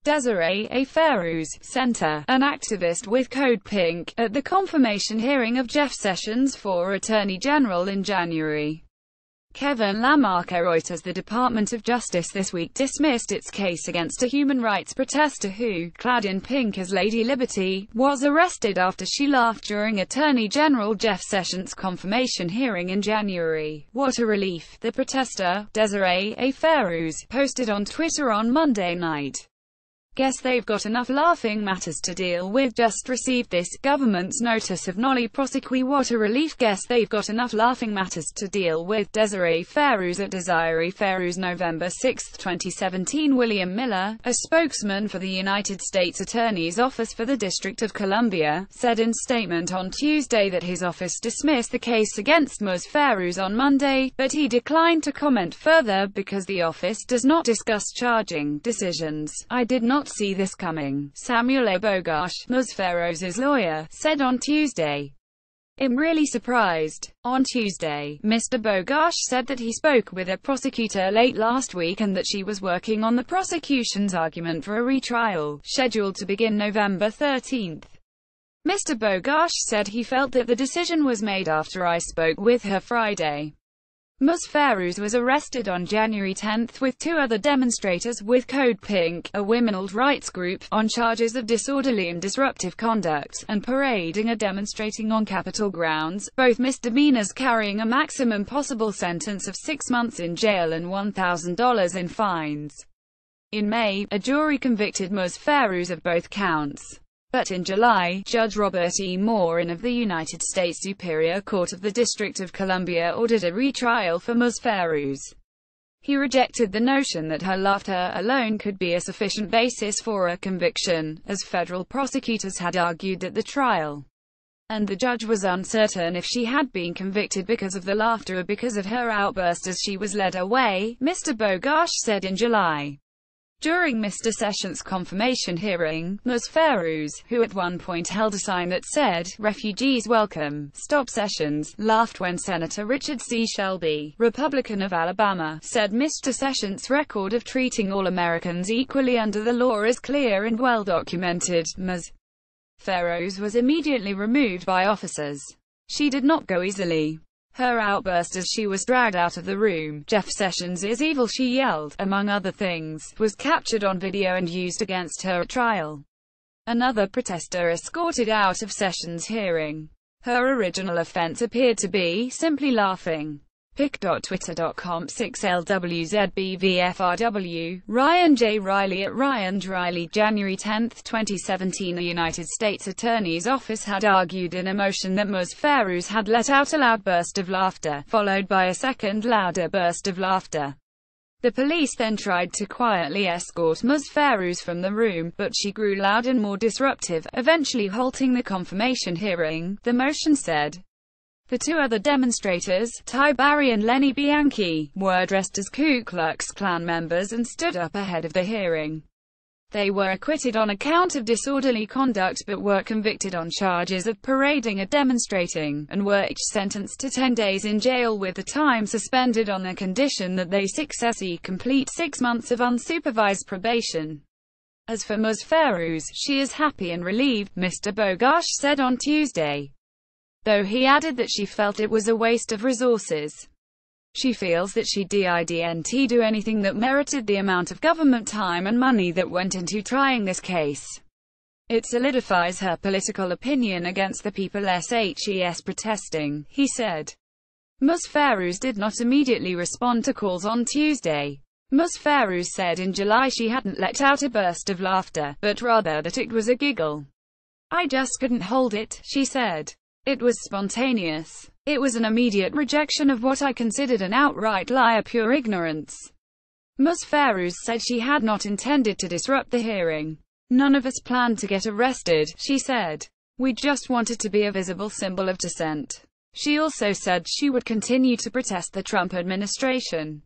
Desiree A. Fairooz, Center, an activist with Code Pink, at the confirmation hearing of Jeff Sessions for Attorney General in January. Kevin LamarqueReuters. The Department of Justice this week dismissed its case against a human rights protester who, clad in pink as Lady Liberty, was arrested after she laughed during Attorney General Jeff Sessions' confirmation hearing in January. What a relief, the protester, Desiree A. Fairooz, posted on Twitter on Monday night. Guess they've got enough laughing matters to deal with. Just received this government's notice of noli prosequi. What a relief. Guess they've got enough laughing matters to deal with. Desiree Fairooz at Desiree Fairooz, November 6, 2017. William Miller, a spokesman for the United States Attorney's Office for the District of Columbia, said in statement on Tuesday that his office dismissed the case against Ms. Fairooz on Monday, but he declined to comment further because the office does not discuss charging decisions. I did not see this coming, Samuel A. Bogosh, Ms. Fairooz lawyer, said on Tuesday. I'm really surprised. On Tuesday, Mr. Bogosh said that he spoke with a prosecutor late last week and that she was working on the prosecution's argument for a retrial, scheduled to begin November 13. Mr. Bogosh said he felt that the decision was made after I spoke with her Friday. Ms. Fairooz was arrested on January 10 with two other demonstrators with Code Pink, a women's rights group, on charges of disorderly and disruptive conduct, and parading or demonstrating on Capitol grounds, both misdemeanors carrying a maximum possible sentence of 6 months in jail and $1,000 in fines. In May, a jury convicted Ms. Fairooz of both counts. But in July, Judge Robert E. Morin of the United States Superior Court of the District of Columbia ordered a retrial for Ms. Fairooz. He rejected the notion that her laughter alone could be a sufficient basis for a conviction, as federal prosecutors had argued at the trial. And the judge was uncertain if she had been convicted because of the laughter or because of her outburst as she was led away, Mr. Bogosh said in July. During Mr. Sessions' confirmation hearing, Ms. Fairooz, who at one point held a sign that said, "Refugees Welcome, Stop Sessions," laughed when Senator Richard C. Shelby, Republican of Alabama, said Mr. Sessions' record of treating all Americans equally under the law is clear and well documented. Ms. Fairooz was immediately removed by officers. She did not go easily. Her outburst as she was dragged out of the room, "Jeff Sessions is evil," she yelled, among other things, was captured on video and used against her at trial. Another protester escorted out of Sessions' hearing. Her original offense appeared to be simply laughing. pic.twitter.com 6LWZBVFRW, Ryan J. Riley at Ryan J. Riley, January 10, 2017. The United States Attorney's Office had argued in a motion that Ms. Fairooz had let out a loud burst of laughter, followed by a second louder burst of laughter. The police then tried to quietly escort Ms. Fairooz from the room, but she grew loud and more disruptive, eventually halting the confirmation hearing, the motion said. The two other demonstrators, Ty Barry and Lenny Bianchi, were dressed as Ku Klux Klan members and stood up ahead of the hearing. They were acquitted on account of disorderly conduct but were convicted on charges of parading or demonstrating, and were each sentenced to 10 days in jail with the time suspended on the condition that they successfully complete 6 months of unsupervised probation. As for Ms. Fairooz, she is happy and relieved, Mr. Bogosh said on Tuesday. Though he added that she felt it was a waste of resources. She feels that she didn't do anything that merited the amount of government time and money that went into trying this case. It solidifies her political opinion against the people SHES protesting, he said. Ms. Fairooz did not immediately respond to calls on Tuesday. Ms. Fairooz said in July she hadn't let out a burst of laughter, but rather that it was a giggle. "I just couldn't hold it," she said. "It was spontaneous. It was an immediate rejection of what I considered an outright lie or pure ignorance." Ms. Fairooz said she had not intended to disrupt the hearing. "None of us planned to get arrested," she said. "We just wanted to be a visible symbol of dissent." She also said she would continue to protest the Trump administration.